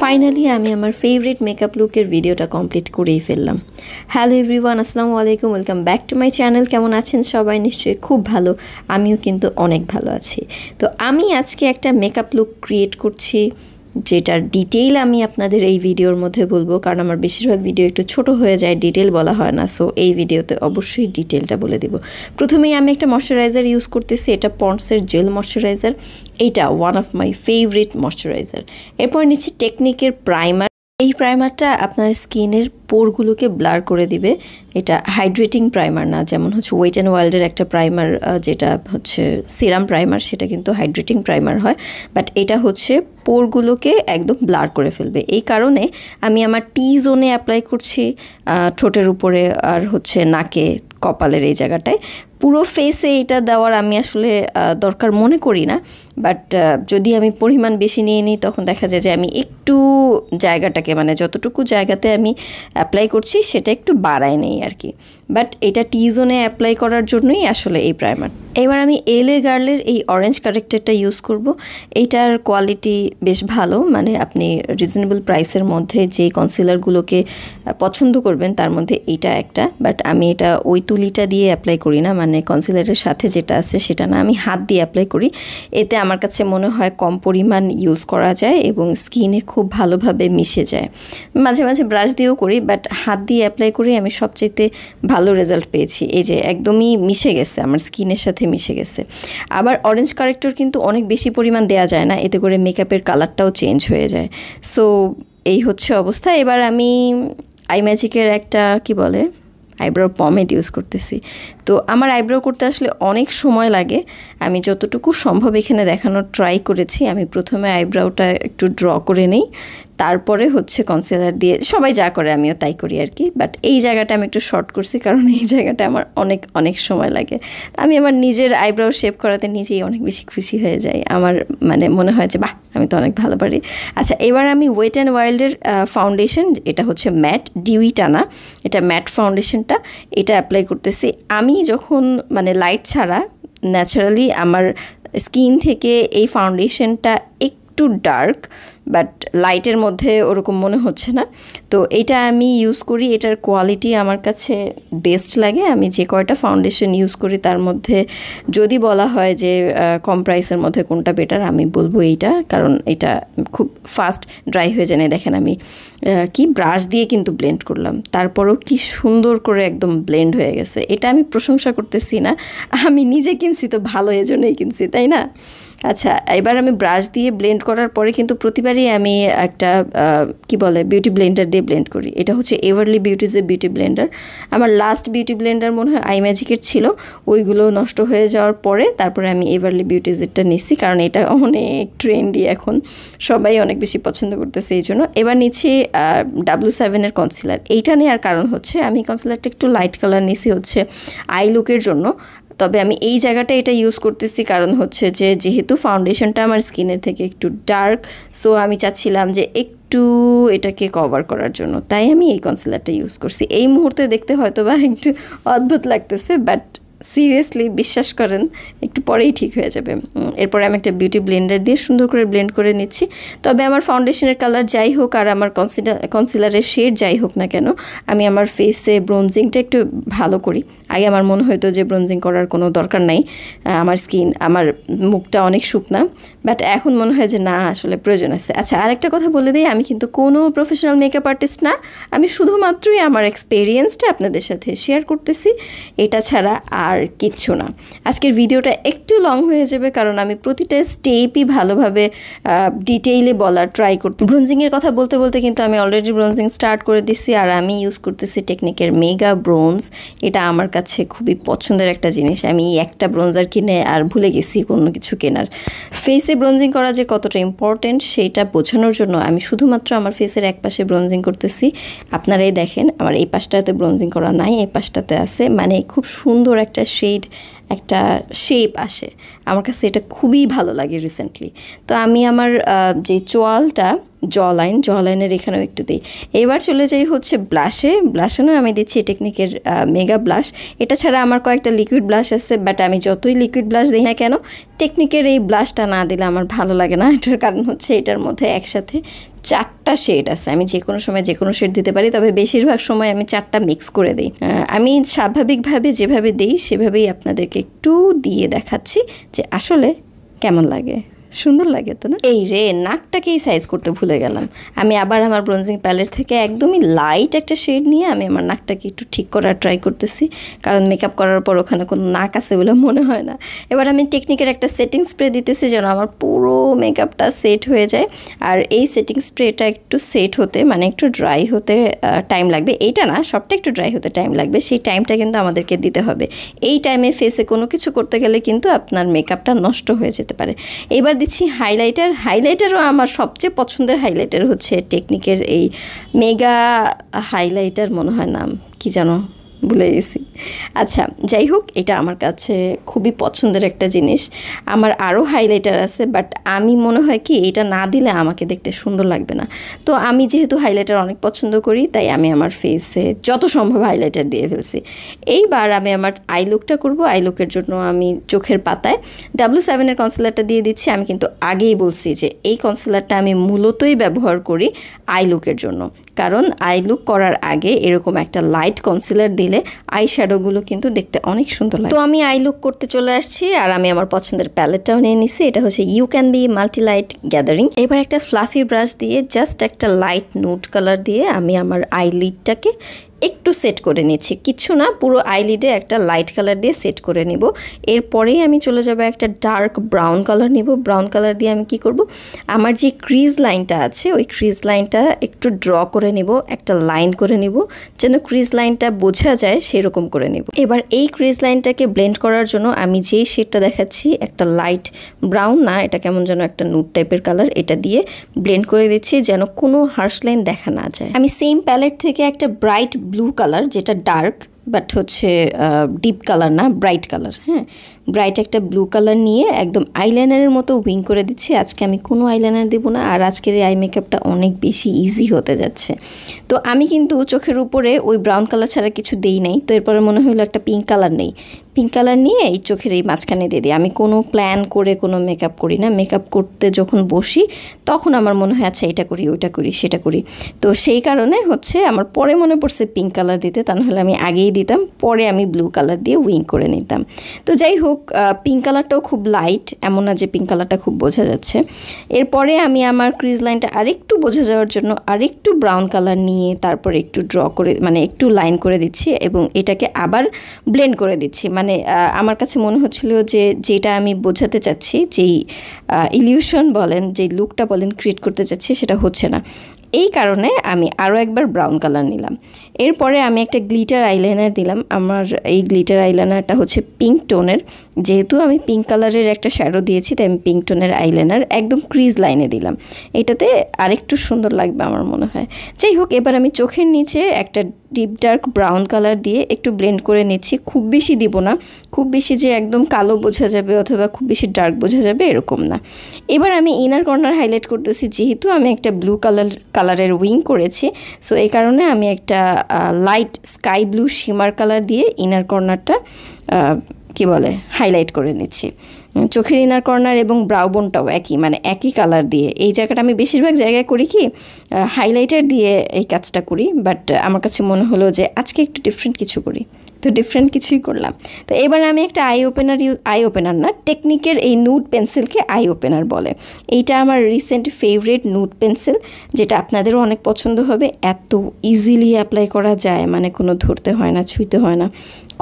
Finally আমি আমার favourite makeup লুকের ভিডিওটা কমপ্লিট করেই ফেললাম। হ্যালো এভরিওয়ান, আসসালামু আলাইকুম, welcome back to my channel. কেমন আছেন সবাই? নিশ্চয়ই খুব ভালো, আমিও কিন্তু অনেক ভালো আছি। তো আমি আজকে একটা মেকআপ লুক ক্রিয়েট করছি, যেটার ডিটেইল আমি আপনাদের এই ভিডিওর মধ্যে বলবো, কারণ আমার বেশিরভাগ ভিডিও একটু ছোট হয়ে যায়, ডিটেল বলা হয় না। সো এই ভিডিওতে অবশ্যই ডিটেলটা বলে দিব। প্রথমেই আমি একটা ময়শ্চারাইজার ইউজ করতেছি, এটা পন্ডসের জেল ময়শ্চারাইজার। এইটা one of my favourite moisturiser. এরপর নিচ্ছি টেকনিকের প্রাইমার। এই প্রাইমারটা আপনার স্কিনের পোরগুলোকে ব্লার করে দিবে। এটা হাইড্রেটিং প্রাইমার না, যেমন হচ্ছে ওয়েট অ্যান্ড ওয়াইল্ডের একটা প্রাইমার যেটা হচ্ছে সিরাম প্রাইমার, সেটা কিন্তু হাইড্রেটিং প্রাইমার হয়, বাট এটা হচ্ছে পোরগুলোকে একদম ব্লার করে ফেলবে। এই কারণে আমি আমার টি জোনে অ্যাপ্লাই করছি, ঠোঁটের উপরে আর হচ্ছে নাকে, কপালের এই জায়গাটায়। পুরো ফেসে এটা দেওয়ার আমি আসলে দরকার মনে করি না, বাট যদি আমি পরিমাণ বেশি নিয়ে নিই তখন দেখা যায় যে আমি একটু জায়গাটাকে, মানে যতটুকু জায়গাতে আমি অ্যাপ্লাই করছি সেটা একটু বাড়ায় নেই আর কি। বাট এটা টি জোনে অ্যাপ্লাই করার জন্যই আসলে এই প্রাইমার। এবার আমি এলএ গার্লের এই অরেঞ্জ কারেক্টারটা ইউজ করব। এইটার কোয়ালিটি বেশ ভালো, মানে আপনি রিজনেবল প্রাইসের মধ্যে যে কনসিলারগুলোকে পছন্দ করবেন তার মধ্যে এইটা একটা। বাট আমি এটা ওই তুলিটা দিয়ে অ্যাপ্লাই করি না, মানে কনসিলারের সাথে যেটা আছে সেটা না, আমি হাত দিয়ে অ্যাপ্লাই করি। এতে আমার কাছে মনে হয় কম পরিমাণ ইউজ করা যায় এবং স্কিনে খুব ভালোভাবে মিশে যায়। মাঝে মাঝে ব্রাশ দিয়েও করি, বাট হাত দিয়ে অ্যাপ্লাই করি আমি সবচাইতে ভালো রেজাল্ট পেয়েছি। এই যে একদমই মিশে গেছে, আমার স্কিনের সাথে মিশে গেছে। আবার অরেঞ্জ কারেক্টর কিন্তু অনেক বেশি পরিমাণ দেওয়া যায় না, এতে করে মেকআপের কালারটাও চেঞ্জ হয়ে যায়। সো এই হচ্ছে অবস্থা। এবার আমি আই ম্যাজিকের একটা কি বলে আইব্রো পমেড ইউজ করতেছি। তো আমার আইব্রো করতে আসলে অনেক সময় লাগে, আমি যতটুকু সম্ভব এখানে দেখানোর ট্রাই করেছি। আমি প্রথমে আইব্রোটা একটু ড্র করে নিই, তারপরে হচ্ছে কনসিলার দিয়ে, সবাই যা করে আমিও তাই করি আর কি। বাট এই জায়গাটা আমি একটু শর্ট করছি, কারণ এই জায়গাটা আমার অনেক অনেক সময় লাগে। আমি আমার নিজের আইব্রো শেপ করাতে নিজেই অনেক বেশি খুশি হয়ে যাই। আমার মানে মনে হয় যে বাহ, আমি তো অনেক ভালো পারি। আচ্ছা, এবার আমি ওয়েট অ্যান্ড ওয়াইল্ডের ফাউন্ডেশন, এটা হচ্ছে ম্যাট ডিউই টানা, এটা ম্যাট ফাউন্ডেশনটা, এটা অ্যাপ্লাই করতেছি। আমি যখন মানে লাইট ছাড়া ন্যাচারালি আমার স্কিন থেকে এই ফাউন্ডেশনটা একটু ডার্ক, বাট লাইটের মধ্যে ওরকম মনে হচ্ছে না। তো এটা আমি ইউজ করি, এটার কোয়ালিটি আমার কাছে বেস্ট লাগে। আমি যে কয়টা ফাউন্ডেশন ইউজ করি তার মধ্যে যদি বলা হয় যে কম প্রাইসের মধ্যে কোনটা বেটার, আমি বলবো এইটা, কারণ এটা খুব ফাস্ট ড্রাই হয়ে যায় না। দেখেন আমি কি ব্রাশ দিয়ে কিন্তু ব্লেন্ড করলাম, তারপরও কি সুন্দর করে একদম ব্লেন্ড হয়ে গেছে। এটা আমি প্রশংসা করতেছি না, আমি নিজে কিনছি তো ভালো, এজন্যই কিনছি, তাই না? আচ্ছা, এবার আমি ব্রাশ দিয়ে ব্লেন্ড করার পরে কিন্তু প্রতিবারই আমি একটা কি বলে বিউটি ব্লেন্ডার দিয়ে ব্লেন্ড করি। এটা হচ্ছে এভারলি বিউটিজের বিউটি ব্লেন্ডার। আমার লাস্ট বিউটি ব্লেন্ডার মনে হয় আই ম্যাজিকের ছিল, ওইগুলো নষ্ট হয়ে যাওয়ার পরে তারপরে আমি এভারলি বিউটিজেরটা নিচ্ছি, কারণ এটা অনেক ট্রেন্ডি, এখন সবাই অনেক বেশি পছন্দ করতেছে এই জন্য। এবার নিচ্ছি W7-এর কনসিলার। এইটা নেওয়ার কারণ হচ্ছে আমি কনসিলারটা একটু লাইট কালার নিছি হচ্ছে আই লুকের জন্য। তবে আমি এই জায়গাটা এটা ইউজ করতেছি কারণ হচ্ছে যে যেহেতু ফাউন্ডেশনটা আমার স্কিনের থেকে একটু ডার্ক, সো আমি চাচ্ছিলাম যে একটু এটাকে কভার করার জন্য, তাই আমি এই কনসিলারটা ইউজ করছি। এই মুহূর্তে দেখতে হয়তো বা একটু অদ্ভুত লাগতেছে, বাট সিরিয়াসলি বিশ্বাস করেন একটু পরেই ঠিক হয়ে যাবে। এরপরে আমি একটা বিউটি ব্লেন্ডার দিয়ে সুন্দর করে ব্লেন্ড করে নিচ্ছি। তবে আমার ফাউন্ডেশনের কালার যাই হোক আর আমার কনসিলারের শেড যাই হোক না কেন, আমি আমার ফেসে ব্রোনজিংটা একটু ভালো করি। আগে আমার মনে হতো যে ব্রোনজিং করার কোনো দরকার নাই, আমার মুখটা অনেক শুকনা, বাট এখন মনে হয় যে না, আসলে প্রয়োজন আছে। আচ্ছা, আরেকটা কথা বলে দিই, আমি কিন্তু কোনো প্রফেশনাল মেকআপ আর্টিস্ট না, আমি শুধুমাত্রই আমার এক্সপেরিয়েন্সটা আপনাদের সাথে শেয়ার করতেছি, এটা ছাড়া আর কিচ্ছু না। আজকের ভিডিওটা একটু লং হয়ে যাবে, কারণ আমি প্রতিটা স্টেপই ভালোভাবে ডিটেইলে বলার ট্রাই করতে। ব্রোনজিংয়ের কথা বলতে বলতে কিন্তু আমি অলরেডি ব্রোনজিং স্টার্ট করে দিছি, আর আমি ইউজ করতেছি টেকনিকের মেগা ব্রোঞ্জ। এটা আমার কাছে খুবই পছন্দের একটা জিনিস। আমি একটা ব্রোঞ্জার কিনে আর ভুলে গেছি কোনো কিছু কেনার। ফেসে ব্রোনজিং করা যে কতটা ইম্পর্টেন্ট সেটা বোঝানোর জন্য আমি শুধুমাত্র আমার ফেসের এক পাশে ব্রোনজিং করতেছি। আপনারাই দেখেন, আমার এই পাশটাতে ব্রোনজিং করা নাই, এই পাশটাতে আছে, মানে খুব সুন্দর একটা শেড, একটা শেপ আসে। আমার কাছে এটা খুবই ভালো লাগে রিসেন্টলি। তো আমি আমার যে চোয়ালটা, জ লাইনের এখানেও একটু দিই। এবার চলে যাই হচ্ছে ব্লাশেও আমি দিচ্ছি টেকনিকের মেগা ব্লাশ। এটা ছাড়া আমার কয়েকটা লিকুইড ব্লাশ আছে, বাট আমি যতই লিকুইড ব্লাশ দিই না কেন, টেকনিকের এই ব্লাশটা না দিলে আমার ভালো লাগে না। এটার কারণ হচ্ছে এটার মধ্যে একসাথে 4টা শেড আছে, আমি যে কোনো সময় যে কোনো শেড দিতে পারি, তবে বেশিরভাগ সময় আমি 4টা মিক্স করে দিই। আমি স্বাভাবিকভাবে যেভাবে দিই সেভাবেই আপনাদেরকে একটু দিয়ে দেখাচ্ছি যে আসলে কেমন লাগে। সুন্দর লাগে তো না? এই রে, নাকটাকেই সাইজ করতে ভুলে গেলাম। আমি আবার আমার ব্রোঞ্জিং প্যালেট থেকে একদমই লাইট একটা শেড নিয়ে আমি আমার নাকটাকে একটু ঠিক করার ট্রাই করতেছি, কারণ মেকআপ করার পর ওখানে কোনো নাক আছে বলে মনে হয় না। এবার আমি টেকনিকের একটা সেটিং স্প্রে দিতেছি যেন আমার পুরো মেকআপটা সেট হয়ে যায়। আর এই সেটিং স্প্রেটা একটু সেট হতে, মানে একটু ড্রাই হতে টাইম লাগবে। এইটা না, সবটা একটু ড্রাই হতে টাইম লাগবে, সেই টাইমটা কিন্তু আমাদেরকে দিতে হবে। এই টাইমে ফেসে কোনো কিছু করতে গেলে কিন্তু আপনার মেকআপটা নষ্ট হয়ে যেতে পারে। এবার দিচ্ছি হাইলাইটারও আমার সবচেয়ে পছন্দের হাইলাইটার হচ্ছে টেকনিকের এই মেগা হাইলাইটার, মনে হয় নাম কি জানো, ভুলে গেছি। আচ্ছা, যাই হোক, এটা আমার কাছে খুবই পছন্দের একটা জিনিস। আমার আরও হাইলাইটার আছে, বাট আমি মনে হয় কি এটা না দিলে আমাকে দেখতে সুন্দর লাগবে না। তো আমি যেহেতু হাইলাইটার অনেক পছন্দ করি, তাই আমি আমার ফেসে যত সম্ভব হাইলাইটার দিয়ে ফেলছি। এইবার আমি আমার আই লুকটা করবো। আই লুকের জন্য আমি চোখের পাতায় W7-এর কনসিলারটা দিয়ে দিচ্ছি। আমি কিন্তু আগেই বলছি যে এই কনসিলারটা আমি মূলতই ব্যবহার করি আই লুকের জন্য, কারণ আই লুক করার আগে এরকম একটা লাইট কনসিলার দিলে আই শ্যাডোগুলো কিন্তু দেখতে অনেক সুন্দর লাগে। তো আমি আই লুক করতে চলে আসছি, আর আমি আমার পছন্দের প্যালেটটাও নিয়ে নিছি। এটা হচ্ছে you can be multi light gathering. এবার একটা ফ্লাফি ব্রাশ দিয়ে জাস্ট একটা লাইট নুড কালার দিয়ে আমি আমার আইলিডটাকে একটু সেট করে নিচ্ছি, কিচ্ছু না, পুরো আইলিডে একটা লাইট কালার দিয়ে সেট করে নিব। এরপরেই আমি চলে যাব একটা ডার্ক ব্রাউন কালার নিব। ব্রাউন কালার দিয়ে আমি কি করব, আমার যে ক্রিজ লাইনটা আছে ওই ক্রিজ লাইনটা একটু ড্র করে নিব, একটা লাইন করে নিব যেন ক্রিজ লাইনটা বোঝা যায় সেরকম করে নিব। এবার এই ক্রিজ লাইনটাকে ব্লেন্ড করার জন্য আমি যেই শেডটা দেখাচ্ছি, একটা লাইট ব্রাউন না, এটা কেমন যেন একটা নুড টাইপের কালার, এটা দিয়ে ব্লেন্ড করে দিচ্ছি যেন কোনো হার্শ লাইন দেখা না যায়। আমি সেম প্যালেট থেকে একটা ব্রাইট ব্লু কালার, যেটা ডার্ক বাট হচ্ছে ডিপ কালার না, ব্রাইট কালার, হ্যাঁ, ব্রাইট একটা ব্লু কালার নিয়ে একদম আইলাইনারের মতো উইং করে দিচ্ছি। আজকে আমি কোনো আইলাইনার দেবো না, আর আজকের এই আই মেকআপটা অনেক বেশি ইজি হতে যাচ্ছে। তো আমি কিন্তু চোখের উপরে ওই ব্রাউন কালার ছাড়া কিছু দেই নাই। তো এরপরে মনে হলো একটা পিঙ্ক কালার নেই, পিঙ্ক কালার নিয়ে এই চোখের এই মাঝখানে দিয়ে দিই। আমি কোনো প্ল্যান করে কোনো মেকআপ করি না, মেকআপ করতে যখন বসি তখন আমার মনে হয় আচ্ছা এটা করি, ওইটা করি, সেটা করি। তো সেই কারণে হচ্ছে আমার পরে মনে পড়ছে পিঙ্ক কালার দিতে, তা নাহলে আমি আগেই দিতাম, পরে আমি ব্লু কালার দিয়ে উইং করে নিতাম। তো যাই হোক, পিঙ্ক কালারটাও খুব লাইট, এমন না যে পিঙ্ক কালারটা খুব বোঝা যাচ্ছে। এরপরে আমি আমার ক্রিজ লাইনটা আরেকটু বোঝা যাওয়ার জন্য আরেকটু ব্রাউন কালার নিয়ে তারপরে একটু ড্র করে, মানে একটু লাইন করে দিচ্ছি এবং এটাকে আবার ব্লেন্ড করে দিচ্ছি। মানে আমার কাছে মনে হচ্ছিল যে যেটা আমি বোঝাতে চাচ্ছি, যেই ইলিউশন বলেন, যেই লুকটা বলেন ক্রিয়েট করতে চাচ্ছি, সেটা হচ্ছে না। এই কারণে আমি আরও একবার ব্রাউন কালার নিলাম। এরপরে আমি একটা গ্লিটার আইলাইনার দিলাম। আমার এই গ্লিটার আইলাইনারটা হচ্ছে পিঙ্ক টোনের, যেহেতু আমি পিঙ্ক কালারের একটা শ্যাডো দিয়েছি তাই আমি পিঙ্ক টোনের আইলাইনার একদম ক্রিজ লাইনে দিলাম। এটাতে আরেকটু সুন্দর লাগবে আমার মনে হয়। যাই হোক, এবার আমি চোখের নিচে একটা ডিপ ডার্ক ব্রাউন কালার দিয়ে একটু ব্লেন্ড করে নিচ্ছি। খুব বেশি দিব না, খুব বেশি যে একদম কালো বোঝা যাবে অথবা খুব বেশি ডার্ক বোঝা যাবে এরকম না। এবার আমি ইনার কর্নার হাইলাইট করতেছি, যেহেতু আমি একটা ব্লু কালারের উইং করেছি, সো এই কারণে আমি একটা light sky blue shimmer colour দিয়ে ইনার কর্নারটা কি বলে হাইলাইট করে নিচ্ছি। চোখের ইনার কর্নার এবং ব্রাউ বোনটাও একই, মানে একই কালার দিয়ে। এই জায়গাটা আমি বেশিরভাগ জায়গায় করি কি হাইলাইটার দিয়ে এই কাজটা করি, বাট আমার কাছে মনে হলো যে আজকে একটু ডিফারেন্ট কিছু করি, তো ডিফারেন্ট কিছুই করলাম। তো এবার আমি একটা আই ওপেনার না, টেকনিকের এই নুড পেন্সিলকে আই ওপেনার বলে। এইটা আমার রিসেন্ট ফেভারিট নুড পেন্সিল, যেটা আপনাদেরও অনেক পছন্দ হবে। এত ইজিলি অ্যাপ্লাই করা যায়, মানে কোনো ধরতে হয় না, ছুঁইতে হয় না,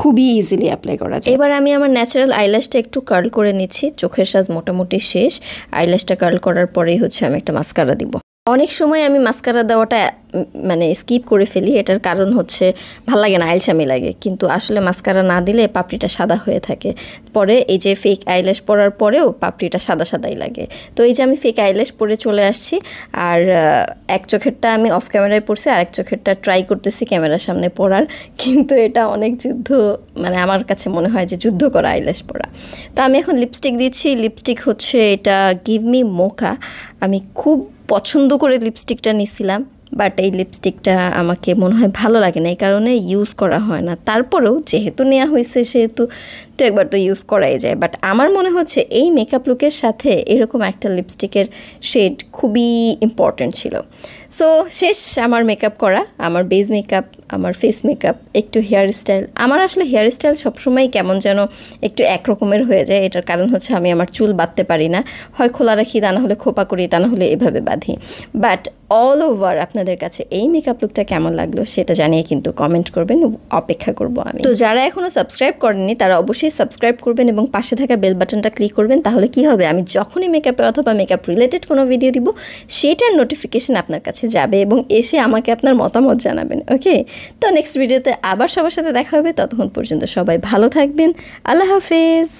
খুবই ইজিলি অ্যাপ্লাই করা যায়। এবার আমি আমার ন্যাচারাল আইল্যাশটা একটু কার্ল করে নিচ্ছি। চোখের সাজ মোটামুটি শেষ। আইল্যাশটা কার্ল করার পরেই হচ্ছে আমি একটা মাস্কারা দিব। অনেক সময় আমি মাস্কারা দেওয়াটা মানে স্কিপ করে ফেলি, এটার কারণ হচ্ছে ভালো লাগে না, আইলসামি লাগে। কিন্তু আসলে মাস্কারা না দিলে পাপড়িটা সাদা হয়ে থাকে, পরে এই যে ফেক আইল্যাশ পরার পরেও পাপড়িটা সাদা সাদাই লাগে। তো এই যে আমি ফেক আইল্যাশ পরে চলে আসছি, আর এক চোখেরটা আমি অফ ক্যামেরায় পরছি, আর এক চোখেরটা ট্রাই করতেছি ক্যামেরার সামনে পরার, কিন্তু এটা অনেক যুদ্ধ, মানে আমার কাছে মনে হয় যে যুদ্ধ করা আইল্যাশ পরা। তো আমি এখন লিপস্টিক দিচ্ছি। লিপস্টিক হচ্ছে এটা গিভ মি মোকা। আমি খুব পছন্দ করে লিপস্টিকটা নিছিলাম, বাট এই লিপস্টিকটা আমাকে মনে হয় ভালো লাগে না, এই কারণে ইউজ করা হয় না। তারপরেও যেহেতু নেওয়া হয়েছে সেহেতু তো একবার তো ইউজ করাই যায়। বাট আমার মনে হচ্ছে এই মেকআপ লুকের সাথে এরকম একটা লিপস্টিকের শেড খুবই ইম্পর্ট্যান্ট ছিল। সো শেষ আমার মেকআপ করা, আমার বেস মেকআপ, আমার ফেস মেকআপ, একটু হেয়ার স্টাইল। আমার আসলে হেয়ার স্টাইল সবসময় কেমন যেন একটু একরকমের হয়ে যায়। এটার কারণ হচ্ছে আমি আমার চুল বাঁধতে পারি না, হয় খোলা রাখি, তা না হলে খোপা করি, তা না হলে এভাবে বাঁধি। বাট অল ওভার আপনাদের কাছে এই মেকআপ লুকটা কেমন লাগলো সেটা জানিয়ে কিন্তু কমেন্ট করবেন, অপেক্ষা করব আমি। তো যারা এখনও সাবস্ক্রাইব করেননি তারা অবশ্যই সাবস্ক্রাইব করবেন এবং পাশে থাকা বেল বাটনটা ক্লিক করবেন। তাহলে কি হবে, আমি যখনই মেকআপে অথবা মেকআপ রিলেটেড কোনো ভিডিও দিব সেটার নোটিফিকেশন আপনার কাছে যাবে এবং এসে আমাকে আপনার মতামত জানাবেন। ওকে, তো নেক্সট ভিডিওতে আবার সবার সাথে দেখা হবে। ততক্ষণ পর্যন্ত সবাই ভালো থাকবেন। আল্লাহ হাফেজ।